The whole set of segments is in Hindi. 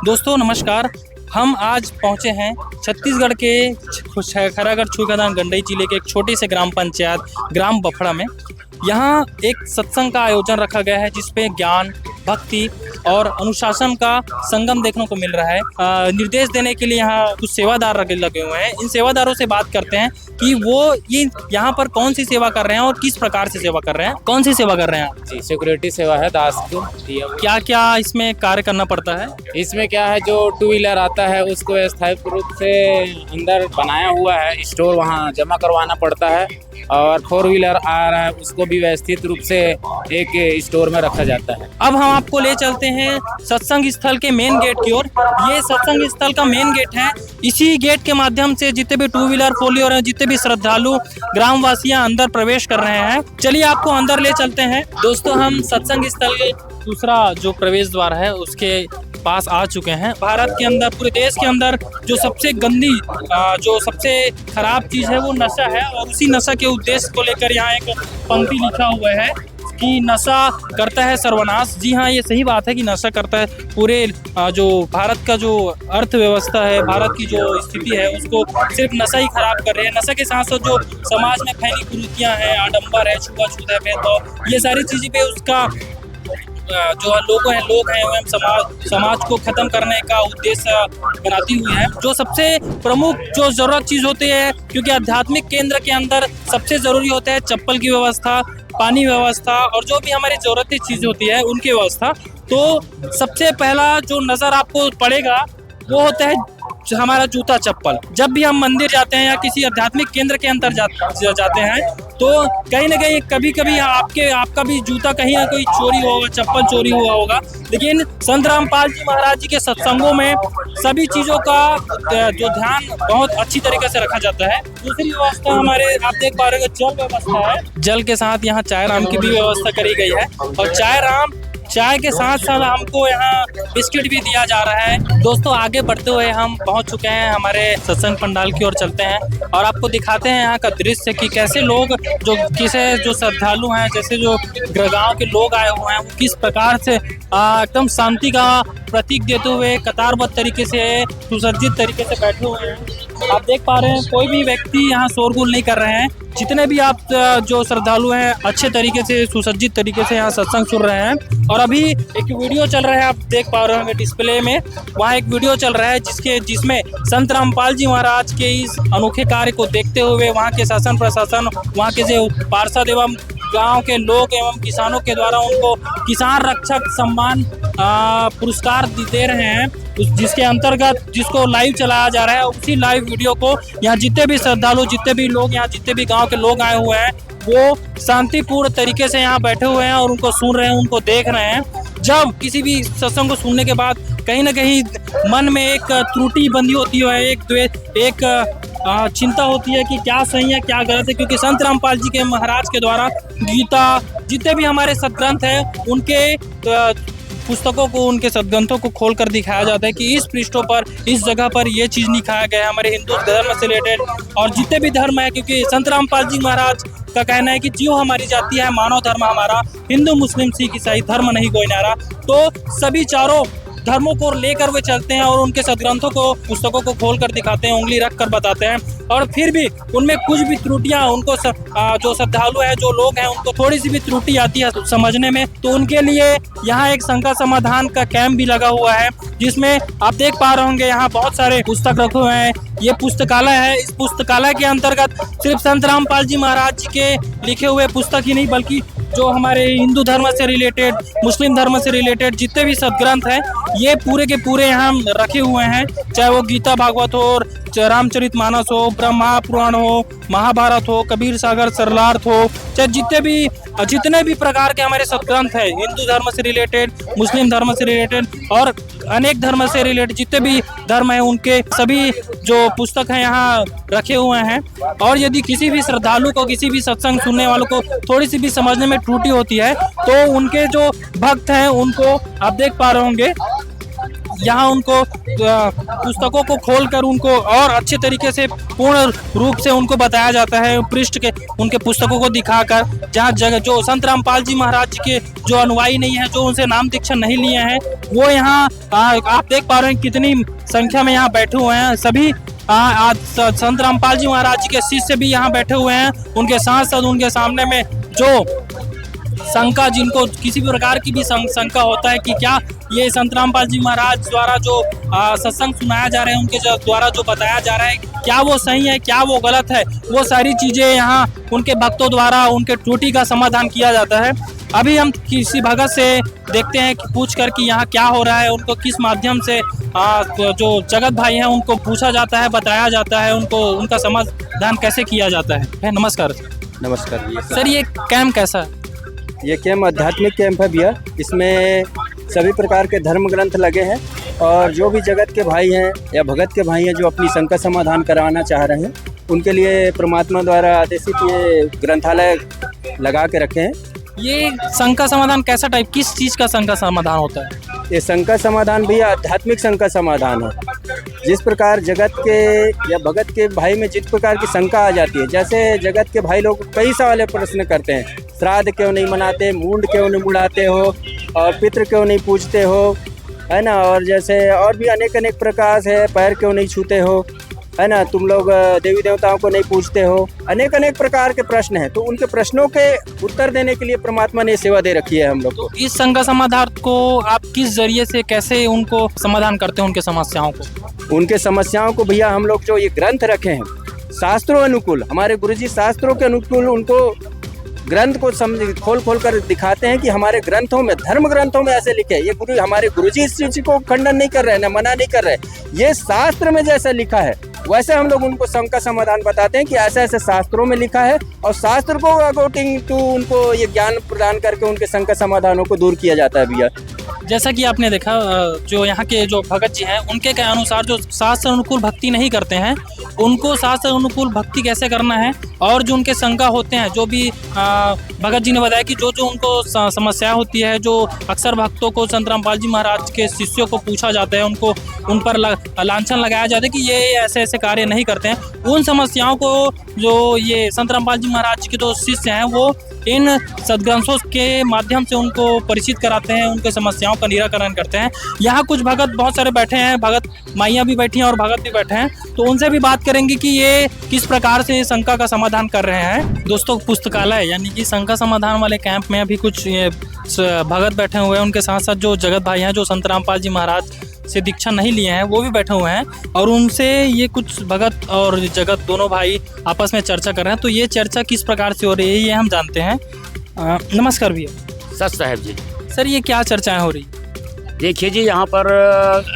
दोस्तों नमस्कार। हम आज पहुंचे हैं छत्तीसगढ़ के खैरागढ़ छुईखदान गंडई जिले के एक छोटे से ग्राम पंचायत ग्राम बफड़ा में। यहाँ एक सत्संग का आयोजन रखा गया है जिसपे ज्ञान, भक्ति और अनुशासन का संगम देखने को मिल रहा है। निर्देश देने के लिए यहाँ कुछ सेवादार लगे हुए हैं। इन सेवादारों से बात करते हैं कि वो ये यहाँ पर कौन सी सेवा कर रहे हैं और किस प्रकार से सेवा कर रहे हैं। कौन सी सेवा कर रहे हैं आप? जी, सिक्योरिटी सेवा है दास को। क्या क्या इसमें कार्य करना पड़ता है? इसमें क्या है, जो 2 व्हीलर आता है उसको व्यवस्थित रूप से अंदर बनाया हुआ है, स्टोर वहाँ जमा करवाना पड़ता है। और 4 व्हीलर आ रहा है उसको भी व्यवस्थित रूप से एक स्टोर में रखा जाता है। अब हम आपको ले चलते हैं सत्संग स्थल के मेन गेट की ओर। ये सत्संग स्थल का मेन गेट है। इसी गेट के माध्यम से जितने भी 2 व्हीलर 4 व्हीलर जितने भी श्रद्धालु ग्रामवासियां अंदर प्रवेश कर रहे हैं। चलिए आपको अंदर ले चलते हैं। दोस्तों हम सत्संग स्थल के दूसरा जो प्रवेश द्वार है उसके पास आ चुके हैं। भारत के अंदर, पूरे देश के अंदर जो सबसे गंदी, जो सबसे खराब चीज है वो नशा है। और उसी नशा के उद्देश्य को लेकर यहाँ एक पंक्ति लिखा हुआ है कि नशा करता है सर्वनाश। जी हाँ, ये सही बात है कि नशा करता है पूरे जो भारत का जो अर्थव्यवस्था है, भारत की जो स्थिति है उसको सिर्फ नशा ही खराब कर रहे हैं। नशा के साथ साथ जो समाज में फैली कुरीतियाँ हैं, आडंबर है, छुआछूत है, भेदभाव, ये सारी चीजें पे उसका जो लोग हैं एवं समाज को खत्म करने का उद्देश्य बनाती हुई है। जो सबसे प्रमुख जो जरूरत चीज होती है, क्योंकि आध्यात्मिक केंद्र के अंदर सबसे जरूरी होता है चप्पल की व्यवस्था, पानी व्यवस्था और जो भी हमारी जरूरती चीज होती है उनकी व्यवस्था। तो सबसे पहला जो नजर आपको पड़ेगा वो होता है हमारा जूता चप्पल। जब भी हम मंदिर जाते हैं या किसी आध्यात्मिक केंद्र के अंदर जाते हैं तो कहीं ना कहीं कभी आपका भी जूता कहीं ना कहीं चोरी होगा, चप्पल चोरी हुआ होगा। लेकिन संत रामपाल जी महाराज जी के सत्संगों में सभी चीजों का जो ध्यान बहुत अच्छी तरीके से रखा जाता है। दूसरी व्यवस्था हमारे, आप देख पा रहे हो, जल व्यवस्था है। जल के साथ यहाँ चाय राम की भी व्यवस्था करी गई है। और चाय के साथ साथ हमको यहाँ बिस्किट भी दिया जा रहा है। दोस्तों आगे बढ़ते हुए हम पहुँच चुके हैं हमारे सत्संग पंडाल की ओर। चलते हैं और आपको दिखाते हैं यहाँ का दृश्य कि कैसे लोग जो श्रद्धालु हैं, जैसे जो गाँव के लोग आए हुए हैं, वो किस प्रकार से एकदम शांति का प्रतीक देते हुए कतारबद्ध तरीके से, सुसज्जित तरीके से बैठे हुए हैं। आप देख पा रहे हैं कोई भी व्यक्ति यहाँ शोरगुल नहीं कर रहे हैं। जितने भी आप जो श्रद्धालु हैं अच्छे तरीके से, सुसज्जित तरीके से यहाँ सत्संग सुन रहे हैं। और अभी एक वीडियो चल रहा है, आप देख पा रहे होंगे डिस्प्ले में, वहाँ एक वीडियो चल रहा है जिसमें संत रामपाल जी महाराज के इस अनोखे कार्य को देखते हुए वहाँ के शासन प्रशासन, वहाँ के जो पार्षद एवं गांव के लोग एवं किसानों के द्वारा उनको किसान रक्षक सम्मान पुरस्कार दे रहे हैं, जिसके अंतर्गत जिसको लाइव चलाया जा रहा है। उसी लाइव वीडियो को यहाँ जितने भी श्रद्धालु, जितने भी लोग, यहाँ जितने भी गांव के लोग आए हुए हैं वो शांतिपूर्ण तरीके से यहाँ बैठे हुए हैं और उनको सुन रहे हैं, उनको देख रहे हैं। जब किसी भी सत्संग को सुनने के बाद कहीं ना कहीं मन में एक त्रुटि बंधी होती है, एक चिंता होती है कि क्या सही है क्या गलत है। क्योंकि संत रामपाल जी के महाराज के द्वारा गीता, जितने भी हमारे सदग्रंथ हैं उनके पुस्तकों को, उनके सदग्रंथों को खोल कर दिखाया जाता है कि इस पृष्ठों पर, इस जगह पर ये चीज़ लिखाया गया है हमारे हिंदू धर्म से रिलेटेड और जितने भी धर्म है। क्योंकि संत रामपाल जी महाराज का कहना है कि जीव हमारी जाति है, मानव धर्म हमारा, हिंदू मुस्लिम सिख ईसाई धर्म नहीं कोई नारा। तो सभी चारों धर्मों को लेकर वे चलते हैं और उनके सदग्रंथों को, पुस्तकों को खोल कर दिखाते हैं, उंगली रख कर बताते हैं। और फिर भी उनमें कुछ भी त्रुटियां, उनको जो श्रद्धालु है, जो लोग हैं, उनको थोड़ी सी भी त्रुटि आती है समझने में, तो उनके लिए यहाँ एक शंका समाधान का कैंप भी लगा हुआ है, जिसमें आप देख पा रहे होंगे यहाँ बहुत सारे पुस्तक रखे हुए हैं। ये पुस्तकालय है। इस पुस्तकालय के अंतर्गत सिर्फ संत रामपाल जी महाराज जी के लिखे हुए पुस्तक ही नहीं, बल्कि जो हमारे हिंदू धर्म से रिलेटेड, मुस्लिम धर्म से रिलेटेड जितने भी सदग्रंथ हैं ये पूरे के पूरे यहाँ रखे हुए हैं। चाहे वो गीता भागवत हो, रामचरितमानस हो, ब्रह्मा पुराण हो, महाभारत हो, कबीर सागर सरलार्थ हो, चाहे जितने भी प्रकार के हमारे सदग्रंथ हैं, हिंदू धर्म से रिलेटेड, मुस्लिम धर्म से रिलेटेड और अनेक धर्म से रिलेटेड जितने भी धर्म हैं उनके सभी जो पुस्तक हैं यहाँ रखे हुए हैं। और यदि किसी भी श्रद्धालु को, किसी भी सत्संग सुनने वालों को थोड़ी सी भी समझने में त्रुटि होती है तो उनके जो भक्त हैं उनको आप देख पा रहे होंगे यहाँ उनको पुस्तकों को खोलकर उनको और अच्छे तरीके से पूर्ण रूप से उनको बताया जाता है, पृष्ठ के उनके पुस्तकों को दिखाकर। जहाँ जगह जो संत रामपाल जी महाराज के जो अनुयायी नहीं है, जो उनसे नाम दीक्षा नहीं लिए हैं, वो यहाँ आप देख पा रहे हैं कितनी संख्या में यहाँ बैठे हुए हैं। सभी आज संत रामपाल जी महाराज जी के शिष्य भी यहाँ बैठे हुए हैं। उनके साथ साथ उनके सामने में जो शंका, जिनको किसी भी प्रकार की भी शंका होता है कि क्या ये संत रामपाल जी महाराज द्वारा जो सत्संग सुनाया जा रहा है, उनके द्वारा जो बताया जा रहा है, क्या वो सही है, क्या वो गलत है, वो सारी चीज़ें यहाँ उनके भक्तों द्वारा उनके त्रुटि का समाधान किया जाता है। अभी हम किसी भगत से देखते हैं कि पूछ कर कि यहाँ क्या हो रहा है, उनको किस माध्यम से जो जगत भाई हैं उनको पूछा जाता है, बताया जाता है, उनको उनका समाधान कैसे किया जाता है। नमस्कार। नमस्कार भैया। सर, ये कैंप कैसा है? ये कैंप आध्यात्मिक कैंप है भैया। इसमें सभी प्रकार के धर्म ग्रंथ लगे हैं और जो भी जगत के भाई हैं या भगत के भाई हैं जो अपनी शंका समाधान कराना चाह रहे हैं, उनके लिए परमात्मा द्वारा आदेशित ये ग्रंथालय लगा के रखे हैं। ये शंका समाधान कैसा टाइप, किस चीज़ का शंका समाधान होता है? ये शंका समाधान भैया आध्यात्मिक शंका समाधान है। जिस प्रकार जगत के या भगत के भाई में जिस प्रकार की शंका आ जाती है, जैसे जगत के भाई लोग कई सवाल प्रश्न करते हैं, श्राद्ध क्यों नहीं मनाते, मूंड क्यों नहीं मुड़ाते हो, और पितृ क्यों नहीं पूजते हो, है ना, और जैसे और भी अनेक अनेक प्रकार से पैर क्यों नहीं छूते हो, है ना, तुम लोग देवी देवताओं को नहीं पूजते हो, अनेक अनेक प्रकार के प्रश्न हैं। तो उनके प्रश्नों के उत्तर देने के लिए परमात्मा ने सेवा दे रखी है हम लोग को। तो इस शंका समाधान को आप किस जरिए से कैसे उनको समाधान करते हैं, उनके समस्याओं को? उनके समस्याओं को भैया हम लोग जो ये ग्रंथ रखे हैं शास्त्रों अनुकूल, हमारे गुरुजी शास्त्रों के अनुकूल उनको ग्रंथ को खोल कर दिखाते हैं कि हमारे ग्रंथों में, धर्म ग्रंथों में ऐसे लिखे। ये हमारे गुरुजी इस चीज को खंडन नहीं कर रहे हैं, ना मना नहीं कर रहे, ये शास्त्र में जैसा लिखा है वैसे हम लोग उनको शंका समाधान बताते हैं कि ऐसे ऐसे शास्त्रों में लिखा है, और शास्त्र को अकॉर्डिंग टू उनको ये ज्ञान प्रदान करके उनके शंका समाधानों को दूर किया जाता है भैया। जैसा कि आपने देखा, जो यहाँ के जो भगत जी हैं उनके अनुसार जो शास्त्र अनुकूल भक्ति नहीं करते हैं, उनको शास्त्र अनुकूल भक्ति कैसे करना है, और जो उनके शंका होते हैं, जो भी भगत जी ने बताया कि जो जो उनको समस्या होती है, जो अक्सर भक्तों को संत रामपाल जी महाराज के शिष्यों को पूछा जाता है, उनको उन पर लांछन लगाया जाता है कि ये ऐसे ऐसे कार्य नहीं करते हैं, उन समस्याओं को जो ये संत रामपाल जी महाराज के जो शिष्य हैं वो इन सदग्रंथों के माध्यम से उनको परिचित कराते हैं, उनके समस्याओं का निराकरण करते हैं। यहाँ कुछ भगत बहुत सारे बैठे हैं, भगत माइयाँ भी बैठी हैं और भगत भी बैठे हैं, तो उनसे भी बात करेंगे कि ये किस प्रकार से शंका का समाधान कर रहे हैं। दोस्तों, पुस्तकालय यानी कि शंका समाधान वाले कैंप में अभी कुछ भगत बैठे हुए हैं, उनके साथ साथ जो जगत भाई हैं जो संत रामपाल जी महाराज से दीक्षा नहीं लिए हैं वो भी बैठे हुए हैं, और उनसे ये कुछ भगत और जगत दोनों भाई आपस में चर्चा कर रहे हैं। तो ये चर्चा किस प्रकार से हो रही है ये हम जानते हैं। नमस्कार भैया। सच साहब जी। सर, ये क्या चर्चाएं हो रही? देखिए जी, यहाँ पर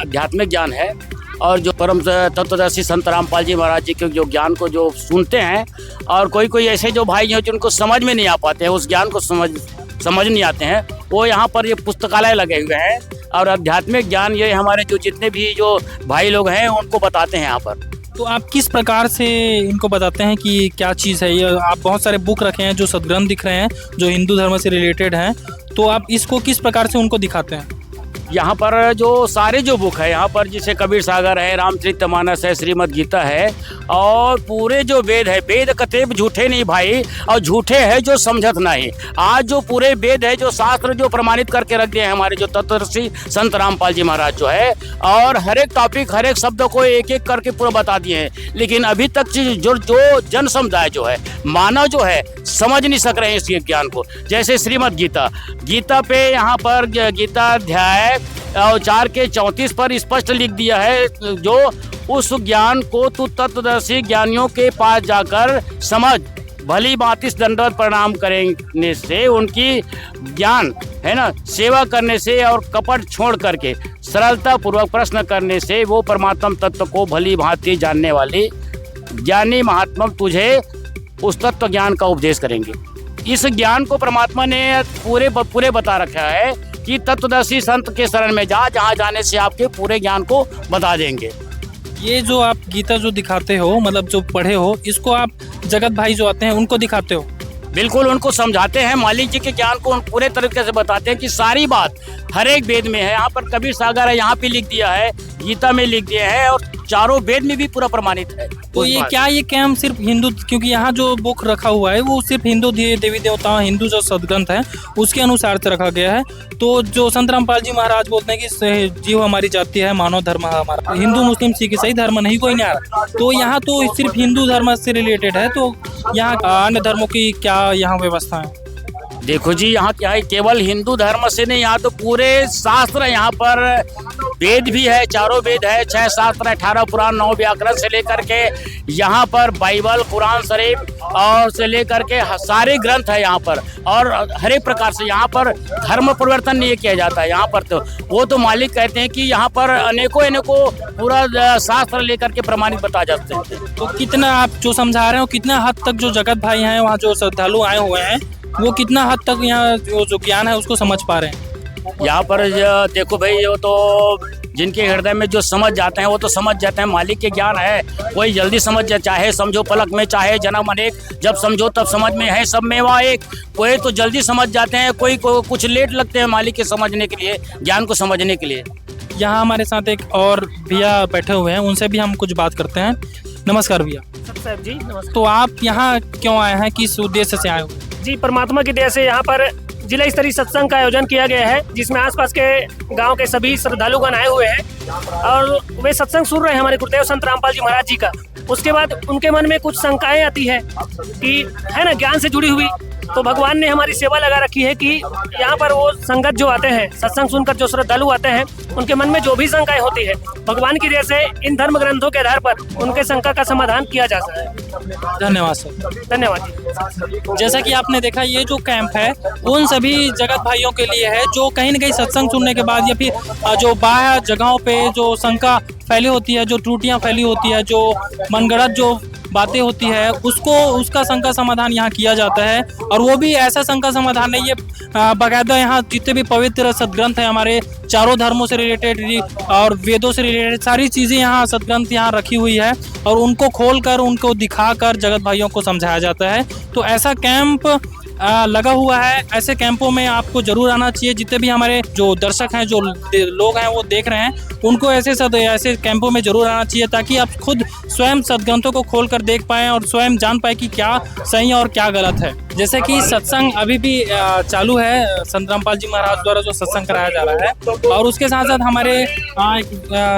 आध्यात्मिक ज्ञान है, और जो परम तत्वदर्शी संत रामपाल जी महाराज जी के जो ज्ञान को जो सुनते हैं, और कोई कोई ऐसे जो भाई हैं जिनको समझ में नहीं आ पाते हैं, उस ज्ञान को समझ नहीं आते हैं, वो यहाँ पर ये पुस्तकालय लगे हुए हैं, और आध्यात्मिक ज्ञान ये हमारे जो जितने भी जो भाई लोग हैं उनको बताते हैं यहाँ पर। तो आप किस प्रकार से इनको बताते हैं कि क्या चीज़ है ये? आप बहुत सारे बुक रखे हैं जो सदग्रंथ दिख रहे हैं जो हिंदू धर्म से रिलेटेड हैं, तो आप इसको किस प्रकार से उनको दिखाते हैं? यहाँ पर जो सारे जो बुक है, यहाँ पर जैसे कबीर सागर है, रामचरितमानस है, श्रीमद् गीता है, और पूरे जो वेद है, वेद कतेब झूठे नहीं भाई, और झूठे है जो समझत नहीं। आज जो पूरे वेद है, जो शास्त्र जो प्रमाणित करके रख दिए हैं हमारे जो तत्वदर्शी संत रामपाल जी महाराज जो है, और हर एक टॉपिक, हर एक शब्द को एक एक करके पूरा बता दिए हैं, लेकिन अभी तक जो जन समुदाय जो है, मानव जो है, समझ नहीं सक रहे हैं इस ज्ञान को। जैसे श्रीमद् गीता पे यहाँ पर गीता अध्याय 4 के 34 पर स्पष्ट लिख दिया है, जो उस ज्ञान को तू तत्वदर्शी ज्ञानियों के पास जाकर समझ, भली भांति दंडवत प्रणाम करने से, उनकी ज्ञान है ना सेवा करने से, और कपट छोड़ करके सरलता पूर्वक प्रश्न करने से, वो परमात्म तत्व को भली भांति जानने वाली ज्ञानी महात्मा तुझे उस तत्व ज्ञान का उपदेश करेंगे। इस ज्ञान को परमात्मा ने पूरे बता रखा है कि तत्वदर्शी संत के शरण में जा, जहाँ जाने से आपके पूरे ज्ञान को बता देंगे। ये जो आप गीता जो दिखाते हो, मतलब जो पढ़े हो, इसको आप जगत भाई जो आते हैं उनको दिखाते हो? बिल्कुल उनको समझाते हैं, मालिक जी के ज्ञान को पूरे तरीके से बताते हैं कि सारी बात हर एक वेद में है। यहाँ पर कबीर सागर है, यहाँ पे लिख दिया है, गीता में लिख दिया है और चारों वेद में भी पूरा प्रमाणित है। तो ये क्या ये कैंप सिर्फ हिंदू, क्योंकि यहाँ जो बुक रखा हुआ है वो सिर्फ हिंदू देवी देवता, हिंदू जो सदग्रंथ है उसके अनुसार से रखा गया है। तो जो संत रामपाल जी महाराज बोलते हैं कि जीव हमारी जाति है, मानव धर्म है हमारा, हिंदू मुस्लिम सिख ईसाई धर्म नहीं कोई न्यारा। तो यहाँ तो सिर्फ हिंदू धर्म से रिलेटेड है, तो यहाँ अन्य धर्मों की क्या यहाँ व्यवस्था है? देखो जी, यहाँ क्या है, केवल हिंदू धर्म से नहीं, यहाँ तो पूरे शास्त्र, यहाँ पर वेद भी है, चारों वेद है, 6 शास्त्र, 18 पुराण, 9 व्याकरण से लेकर के यहाँ पर बाइबल, कुरान शरीफ और से लेकर के सारे ग्रंथ है यहाँ पर। और हर एक प्रकार से यहाँ पर धर्म परिवर्तन नहीं किया जाता है। यहाँ पर तो वो तो मालिक कहते हैं कि यहाँ पर अनेकों पूरा शास्त्र लेकर के प्रमाणित बता जाते हैं। तो कितना आप जो समझा रहे हो, कितना हद तक जो जगत भाई हैं वहाँ जो श्रद्धालु आए हुए हैं वो कितना हद तक यहाँ जो ज्ञान है उसको समझ पा रहे हैं? यहाँ पर देखो भाई, वो तो जिनके हृदय में जो समझ जाते हैं वो तो समझ जाते हैं, मालिक के ज्ञान है। कोई जल्दी समझ जाए, चाहे समझो पलक में, चाहे जन्म अनेक, जब समझो तब समझ में है, सब में वह एक। कोई तो जल्दी समझ जाते हैं, कोई को कुछ लेट लगते हैं मालिक के समझने के लिए, ज्ञान को समझने के लिए। यहाँ हमारे साथ एक और भैया बैठे हुए हैं, उनसे भी हम कुछ बात करते हैं। नमस्कार भैया। साहब जी नमस्कार। तो आप यहाँ क्यों आए हैं, किस उद्देश्य से आए हो? जी, परमात्मा की दया से यहाँ पर जिला स्तरीय सत्संग का आयोजन किया गया है, जिसमें आसपास के गांव के सभी श्रद्धालुगण आए हुए हैं और वे सत्संग सुन रहे हैं हमारे गुरुदेव संत रामपाल जी महाराज जी का। उसके बाद उनके मन में कुछ शंकाएं आती है कि है ना, ज्ञान से जुड़ी हुई। तो भगवान ने हमारी सेवा लगा रखी है कि यहाँ पर वो संगत जो आते हैं, सत्संग सुनकर जो श्रद्धालु आते हैं, उनके मन में जो भी शंकाएं होती है, भगवान की दया से इन धर्म ग्रंथों के आधार पर उनके शंका का समाधान किया जा सकता है। धन्यवाद सर। धन्यवाद। जैसा कि आपने देखा, ये जो कैंप है उन सभी जगत भाइयों के लिए है जो कहीं न कहीं सत्संग सुनने के बाद या फिर जो बाहर जगहों पे जो शंका फैली होती है, जो त्रुटियां फैली होती है, जो मनगढ़ंत जो बातें होती है, उसका शंका समाधान यहाँ किया जाता है। और वो भी ऐसा शंका समाधान नहीं, ये बाकायदा यहाँ जितने भी पवित्र सदग्रंथ है हमारे चारों धर्मों से रिलेटेड और वेदों से रिलेटेड सारी चीज़ें यहाँ सदग्रंथ यहाँ रखी हुई है और उनको खोलकर, उनको दिखाकर जगत भाइयों को समझाया जाता है। तो ऐसा कैंप लगा हुआ है। ऐसे कैंपों में आपको जरूर आना चाहिए। जितने भी हमारे जो दर्शक हैं, जो लोग हैं वो देख रहे हैं, उनको ऐसे कैंपों में जरूर आना चाहिए ताकि आप खुद स्वयं सदग्रंथों को खोलकर देख पाएं और स्वयं जान पाए कि क्या सही और क्या गलत है। जैसे कि सत्संग अभी भी चालू है, संत रामपाल जी महाराज द्वारा जो सत्संग कराया जा रहा है, और उसके साथ साथ हमारे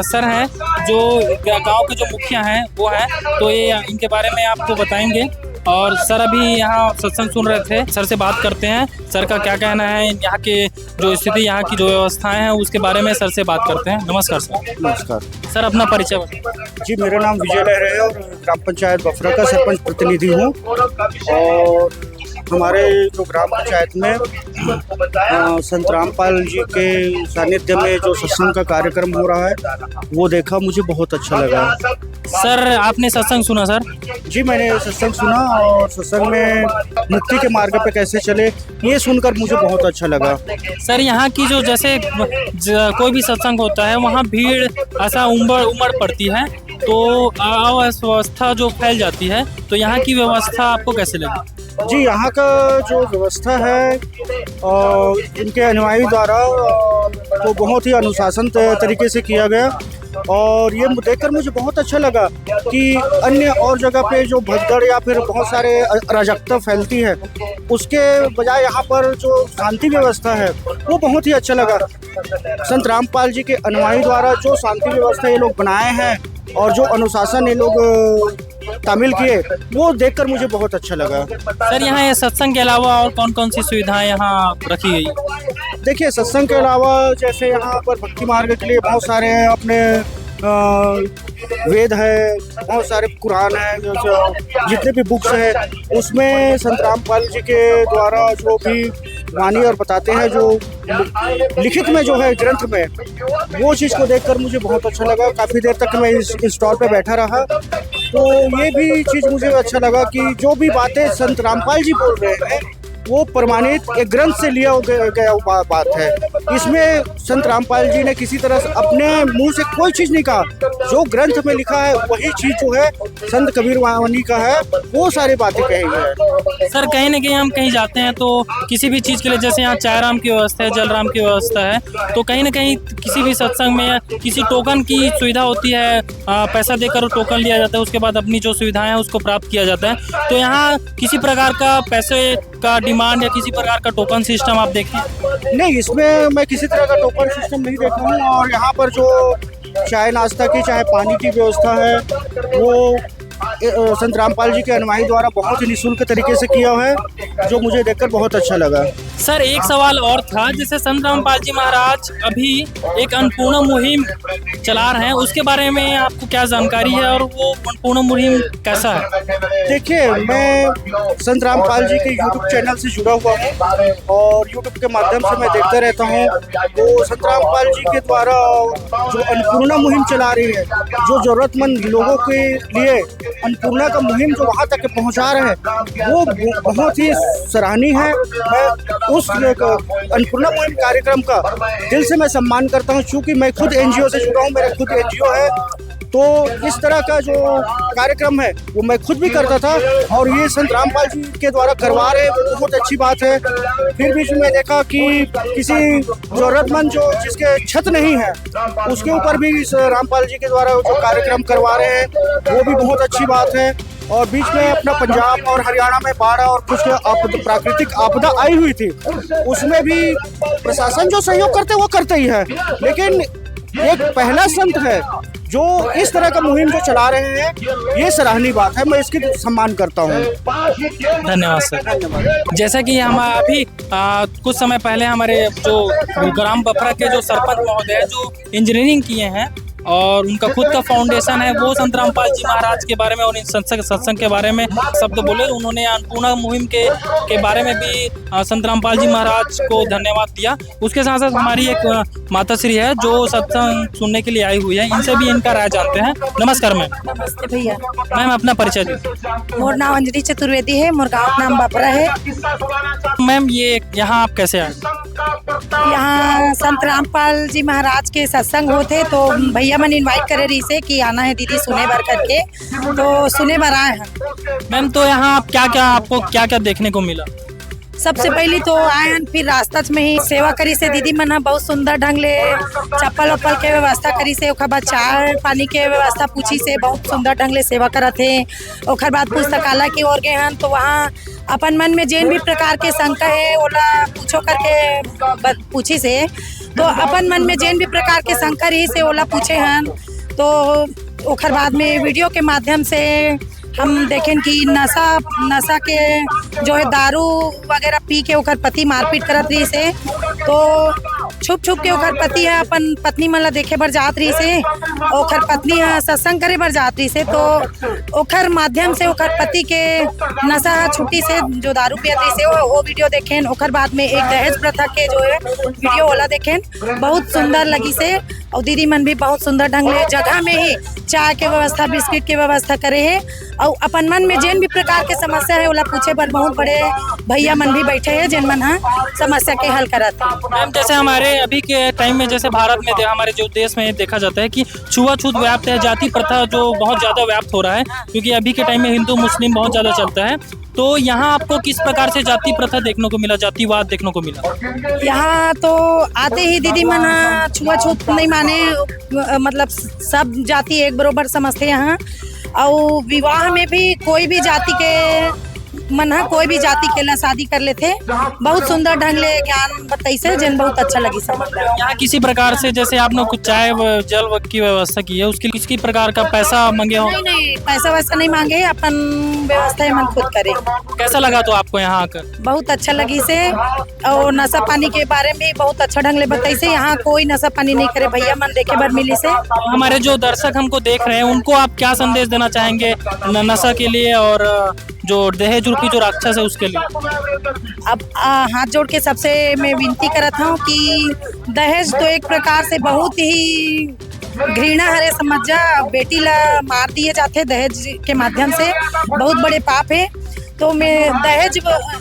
सर हैं जो गाँव के जो मुखिया हैं वो हैं, तो ये इनके बारे में आपको बताएंगे। और सर अभी यहाँ सत्संग सुन रहे थे, सर से बात करते हैं, सर का क्या कहना है, यहाँ के जो स्थिति, यहाँ की जो व्यवस्थाएं हैं उसके बारे में सर से बात करते हैं। नमस्कार सर। नमस्कार सर, अपना परिचय बताइए। जी, मेरा नाम विजय लहर है और ग्राम पंचायत बफरा का सरपंच प्रतिनिधि हूँ। और हमारे जो ग्राम पंचायत में संत रामपाल जी के सानिध्य में जो सत्संग का कार्यक्रम हो रहा है वो देखा, मुझे बहुत अच्छा लगा। सर, आपने सत्संग सुना? सर जी, मैंने सत्संग सुना और सत्संग में मुक्ति के मार्ग पे कैसे चले ये सुनकर मुझे बहुत अच्छा लगा। सर, यहाँ की जो जैसे कोई भी सत्संग होता है वहाँ भीड़ ऐसा उमड़ पड़ती है, तो अव्यवस्था जो फैल जाती है, तो यहाँ की व्यवस्था आपको कैसे लगी? जी, यहाँ का जो व्यवस्था है और इनके अनुयायी द्वारा तो बहुत ही अनुशासन तरीके से किया गया और ये देखकर मुझे बहुत अच्छा लगा कि अन्य और जगह पे जो भगदड़ या फिर बहुत सारे अराजकता फैलती है उसके बजाय यहाँ पर जो शांति व्यवस्था है वो बहुत ही अच्छा लगा। संत रामपाल जी के अनुयायी द्वारा जो शांति व्यवस्था ये लोग बनाए हैं और जो अनुशासन ये लोग तामील किए वो देखकर मुझे बहुत अच्छा लगा। सर, यहाँ ये सत्संग के अलावा और कौन कौन सी सुविधाएं यहाँ रखी गई? देखिए, सत्संग के अलावा जैसे यहाँ पर भक्ति मार्ग के लिए बहुत सारे अपने वेद है, बहुत सारे कुरान है, जितने भी बुक्स है उसमें संत रामपाल जी के द्वारा जो भी वाणी और बताते हैं, जो लिखित में जो है ग्रंथ में, वो चीज़ को देखकर मुझे बहुत अच्छा लगा। काफ़ी देर तक मैं इस स्टॉल पे बैठा रहा, तो ये भी चीज़ मुझे अच्छा लगा कि जो भी बातें संत रामपाल जी बोल रहे हैं वो प्रमाणित एक ग्रंथ से लिया गया बात है। इसमें संत रामपाल जी ने किसी तरह से अपने मुंह से कोई चीज़ नहीं कहा, जो ग्रंथ में लिखा है वही चीज़ जो है संत कबीर वाणी का है, वो सारी बातें कही है। सर कहीं ना कहीं हम कहीं जाते हैं तो किसी भी चीज़ के लिए, जैसे यहाँ चाय राम की व्यवस्था है, जलराम की व्यवस्था है, तो कहीं ना कहीं किसी भी सत्संग में किसी टोकन की सुविधा होती है, पैसा देकर टोकन लिया जाता है, उसके बाद अपनी जो सुविधाएं हैं उसको प्राप्त किया जाता है। तो यहाँ किसी प्रकार का पैसे का डिमांड या किसी प्रकार का टोकन सिस्टम आप देखें? नहीं, इसमें मैं किसी तरह का टोकन सिस्टम नहीं देखा हूँ। और यहाँ पर जो चाहे नाश्ता की चाहे पानी की व्यवस्था है वो संत रामपाल जी के अनुयायी द्वारा बहुत ही निःशुल्क तरीके से किया है, जो मुझे देखकर बहुत अच्छा लगा। सर एक सवाल और था, जैसे संत रामपाल जी महाराज अभी एक अन्नपूर्णा मुहिम चला रहे हैं, उसके बारे में आपको क्या जानकारी है और वो अन्नपूर्णा मुहिम कैसा है? देखिए, मैं संत रामपाल जी के यूट्यूब चैनल से जुड़ा हुआ हूँ और यूट्यूब के माध्यम से मैं देखता रहता हूँ। वो संत रामपाल जी के द्वारा जो अन्नपूर्णा मुहिम चला रही है, जो जरूरतमंद लोगों के लिए अन्नपूर्णा का मुहिम जो वहाँ तक पहुँचा रहे हैं, वो बहुत ही सराहनीय है। मैं उस अन्नपूर्णा मुहिम कार्यक्रम का दिल से मैं सम्मान करता हूँ, क्योंकि मैं खुद एनजीओ से जुड़ा हूँ, मेरा खुद एनजीओ है। तो इस तरह का जो कार्यक्रम है वो मैं खुद भी करता था और ये संत रामपाल जी के द्वारा करवा रहे हैं, वो बहुत अच्छी बात है। फिर बीच में देखा कि किसी जरूरतमंद जो जिसके छत नहीं है उसके ऊपर भी रामपाल जी के द्वारा जो कार्यक्रम करवा रहे हैं, वो भी बहुत अच्छी बात है। और बीच में अपना पंजाब और हरियाणा में बाढ़ और कुछ प्राकृतिक आपदा आई हुई थी, उसमें भी प्रशासन जो सहयोग करते वो करते ही है, लेकिन एक पहला संत है जो इस तरह का मुहिम जो चला रहे हैं, ये सराहनीय बात है, मैं इसकी सम्मान करता हूँ। धन्यवाद सर। जैसा कि हम अभी कुछ समय पहले हमारे जो ग्राम बपरा के जो सरपंच महोदय जो इंजीनियरिंग किए हैं और उनका खुद का फाउंडेशन है, वो संत रामपाल जी महाराज के बारे में और इन सत्संग के बारे में शब्द बोले। उन्होंने अन्नपूर्णा मुहिम के बारे में भी संत रामपाल जी महाराज को धन्यवाद दिया। उसके साथ साथ हमारी एक माताश्री है जो सत्संग सुनने के लिए आई हुई है, इनसे भी इनका राय जानते हैं। नमस्कार मैम। नमस्ते भैया। मैम अपना परिचय दी। मोर नाम अंजलि चतुर्वेदी है, मोर गाँव नाम बापरा है। मैम ये यहाँ आप कैसे आए? यहाँ संत रामपाल जी महाराज के सत्संग होते तो भैया मन इनवाइट करे रही से कि आना है दीदी सुने भर करके, तो सुने भर आए हैं। मैम तो यहाँ आप आपको क्या क्या देखने को मिला? सबसे पहले तो आए हैं, फिर रास्ता में ही सेवा करी से दीदी मन बहुत सुंदर ढंग ले चप्पल वप्पल के व्यवस्था करी से, ओकर बाद चाय पानी के व्यवस्था पूछी से बहुत सुंदर ढंग ले सेवा करत है। ओकर बाद पुस्तकालय की ओर गए हैं तो वहाँ अपन मन में जिन भी प्रकार के शंका है ओला पूछो करके पूछी से, तो अपन मन में जिन भी प्रकार के शंका रही से ओला पूछे हैं। तो ओकर बाद में वीडियो के माध्यम से हम देखें कि नशा के जो है दारू वगैरह पी के ओकर पति मारपीट करत रही से, तो छुप के ओकर पति है अपन पत्नी मन ला देखे बर जात रही से, ओकर पत्नी है सत्संग करे बर जात रही से, तो ओकर माध्यम से ओकर पति के नशा छुट्टी से जो दारू पियत रही से वो वीडियो देखें। ओकर बाद में एक दहेज प्रथा के जो है वीडियो वाला देखें, बहुत सुंदर लगी से। और दीदी मन भी बहुत सुंदर ढंग ले जगह में ही चाय के व्यवस्था बिस्किट के व्यवस्था करे है और अपन मन में जिन भी प्रकार के समस्या है ओला पूछे पर बहुत बड़े भैया मन भी बैठे हैं जिन मन समस्या के हल करत है। मैम जैसे हमारे अभी के टाइम में जैसे भारत में हमारे जो देश में देखा जाता है कि छुआछूत व्याप्त है, जाति प्रथा जो बहुत ज़्यादा व्याप्त हो रहा है, क्योंकि अभी के टाइम में हिंदू मुस्लिम बहुत ज़्यादा चलता है, तो यहाँ आपको किस प्रकार से जाति प्रथा देखने को मिला, जातिवाद देखने को मिला? यहाँ तो आते ही दीदी मन छुआछूत नहीं माने, मतलब सब जाति एक बरोबर समझते यहाँ। और विवाह में भी कोई भी जाति के मन कोई भी जाति के ला शादी कर लेते, बहुत सुंदर ढंग ले ज्ञान बताइसे जिन बहुत अच्छा लगी समझ। यहाँ किसी प्रकार से जैसे आपने कुछ चाय जल की व्यवस्था की है, उसके किसी प्रकार का पैसा मांगे हो? नहीं पैसा वैसा नहीं मांगे, अपन व्यवस्था मन खुद करे। कैसा लगा तो आपको यहाँ आकर? बहुत अच्छा लगी से, और नशा पानी के बारे में बहुत अच्छा ढंग ले बताई से, यहाँ कोई नशा पानी नहीं करे भैया मन देखे बर मिली से। हमारे जो दर्शक हमको देख रहे हैं उनको आप क्या संदेश देना चाहेंगे नशा के लिए और जो दहेज रूपी जो राक्षस है उसके लिए? अब हाथ जोड़ के सबसे मैं विनती करत हूँ कि दहेज तो एक प्रकार से बहुत ही घृणा हरे समझ जा, बेटी ला मार दिए जाते दहेज के माध्यम से, बहुत बड़े पाप है। तो मैं दहेज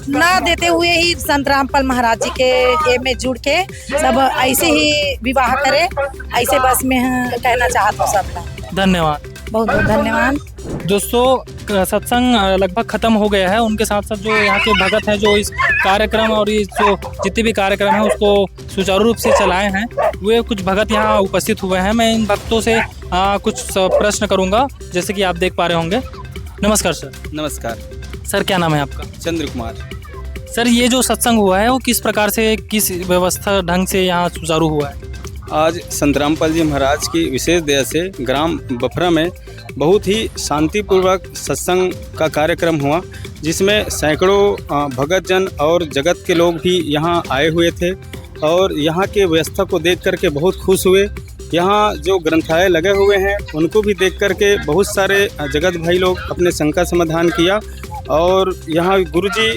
ना देते हुए ही संत रामपाल महाराज जी के ये में जुड़ के सब ऐसे ही विवाह करे, ऐसे बस में कहना चाहता हूँ सबका। धन्यवाद। बहुत बहुत धन्यवाद। दोस्तों सत्संग लगभग खत्म हो गया है। उनके साथ साथ जो यहाँ के भगत हैं जो इस कार्यक्रम और इस जो जितने भी कार्यक्रम हैं उसको सुचारू रूप से चलाए हैं, वे कुछ भगत यहाँ उपस्थित हुए हैं। मैं इन भक्तों से कुछ प्रश्न करूँगा, जैसे कि आप देख पा रहे होंगे। नमस्कार सर। नमस्कार सर, क्या नाम है आपका? चंद्र कुमार। सर, ये जो सत्संग हुआ है वो किस प्रकार से, किस व्यवस्था ढंग से यहाँ सुचारू हुआ है? आज संत रामपाल जी महाराज की विशेष दया से ग्राम बफरा में बहुत ही शांतिपूर्वक सत्संग का कार्यक्रम हुआ, जिसमें सैकड़ों भगतजन और जगत के लोग भी यहाँ आए हुए थे और यहाँ के व्यवस्था को देख करके बहुत खुश हुए। यहाँ जो ग्रंथालय लगे हुए हैं उनको भी देख करके बहुत सारे जगत भाई लोग अपने शंका समाधान किया और यहाँ गुरुजी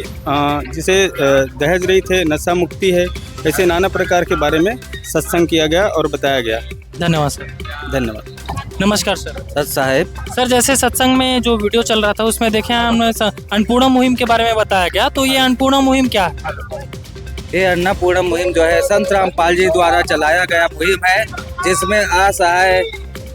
जिसे दहेज रहित है, नशा मुक्ति है, ऐसे नाना प्रकार के बारे में सत्संग किया गया और बताया गया। धन्यवाद सर। धन्यवाद। नमस्कार सर। सत साहेब। सर, जैसे सत्संग में जो वीडियो चल रहा था उसमें देखे हमने अन्नपूर्णा मुहिम के बारे में बताया गया, तो ये अन्नपूर्णा मुहिम क्या है? ये अन्नपूर्णा मुहिम जो है संत रामपाल जी द्वारा चलाया गया मुहिम है, जिसमें असहाय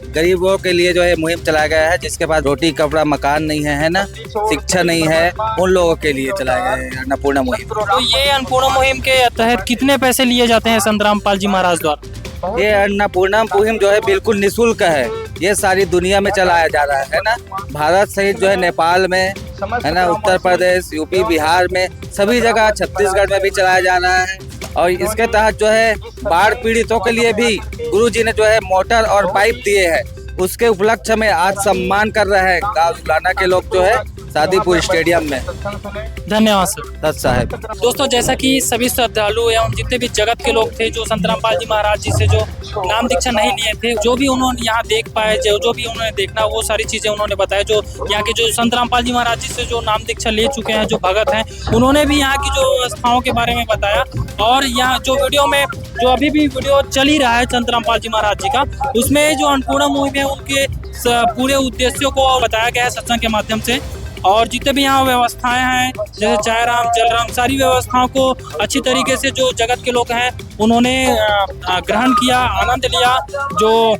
गरीबों के लिए जो है मुहिम चलाया गया है, जिसके पास रोटी कपड़ा मकान नहीं है ना, शिक्षा नहीं है, उन लोगों के लिए चलाया गया है अन्नपूर्णा मुहिम। तो ये अन्नपूर्णा मुहिम के तहत कितने पैसे लिए जाते हैं संत रामपाल जी महाराज द्वारा? ये अन्नपूर्णा मुहिम जो है बिल्कुल निःशुल्क है। ये सारी दुनिया में चलाया जा रहा है ना, भारत सहित जो है नेपाल में है ना, उत्तर प्रदेश, यूपी, बिहार में सभी जगह, छत्तीसगढ़ में भी चलाया जा रहा है। और इसके तहत जो है बाढ़ पीड़ितों के लिए भी गुरुजी ने जो है मोटर और पाइप दिए हैं, उसके उपलक्ष्य में आज सम्मान कर रहे हैं गाँव जुलाना के लोग जो है शादीपुर स्टेडियम में। धन्यवाद सर। दत्त साहब। दोस्तों, जैसा कि सभी श्रद्धालु एवं जितने भी जगत के लोग थे जो संत रामपाल जी महाराज जी से जो नाम दीक्षा नहीं लिए थे, जो भी उन्होंने यहाँ देख पाए, जो भी उन्होंने देखना, वो सारी चीज़ें उन्होंने बताया। जो यहाँ के जो संत रामपाल जी महाराज जी से जो नाम दीक्षा ले चुके हैं, जो भगत हैं, उन्होंने भी यहाँ की जो व्यवस्थाओं के बारे में बताया। और यहाँ जो वीडियो में जो अभी भी वीडियो चल ही रहा है संत रामपाल जी महाराज जी का, उसमें जो अन्नपूर्णा मुहिम है उनके पूरे उद्देश्यों को बताया गया है सत्संग के माध्यम से। और जितने भी यहाँ व्यवस्थाएं हैं, जैसे चाय राम, जल राम, सारी व्यवस्थाओं को अच्छी तरीके से जो जगत के लोग हैं उन्होंने ग्रहण किया, आनंद लिया। जो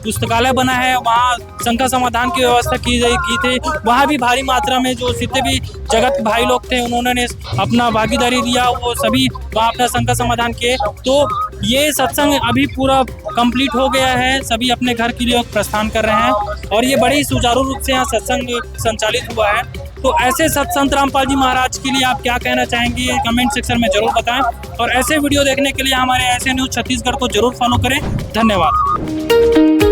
पुस्तकालय बना है वहाँ शंका समाधान की व्यवस्था की थी, वहाँ भी भारी मात्रा में जो जितने भी जगत भाई लोग थे उन्होंने अपना भागीदारी दिया, वो सभी वहाँ अपना शंका समाधान किए। तो ये सत्संग अभी पूरा कंप्लीट हो गया है, सभी अपने घर के लिए प्रस्थान कर रहे हैं और ये बड़े ही सुचारू रूप से यहाँ सत्संग संचालित हुआ है। तो ऐसे संत रामपाल जी महाराज के लिए आप क्या कहना चाहेंगे, कमेंट सेक्शन में जरूर बताएं। और ऐसे वीडियो देखने के लिए हमारे ऐसे न्यूज़ छत्तीसगढ़ को जरूर फॉलो करें। धन्यवाद।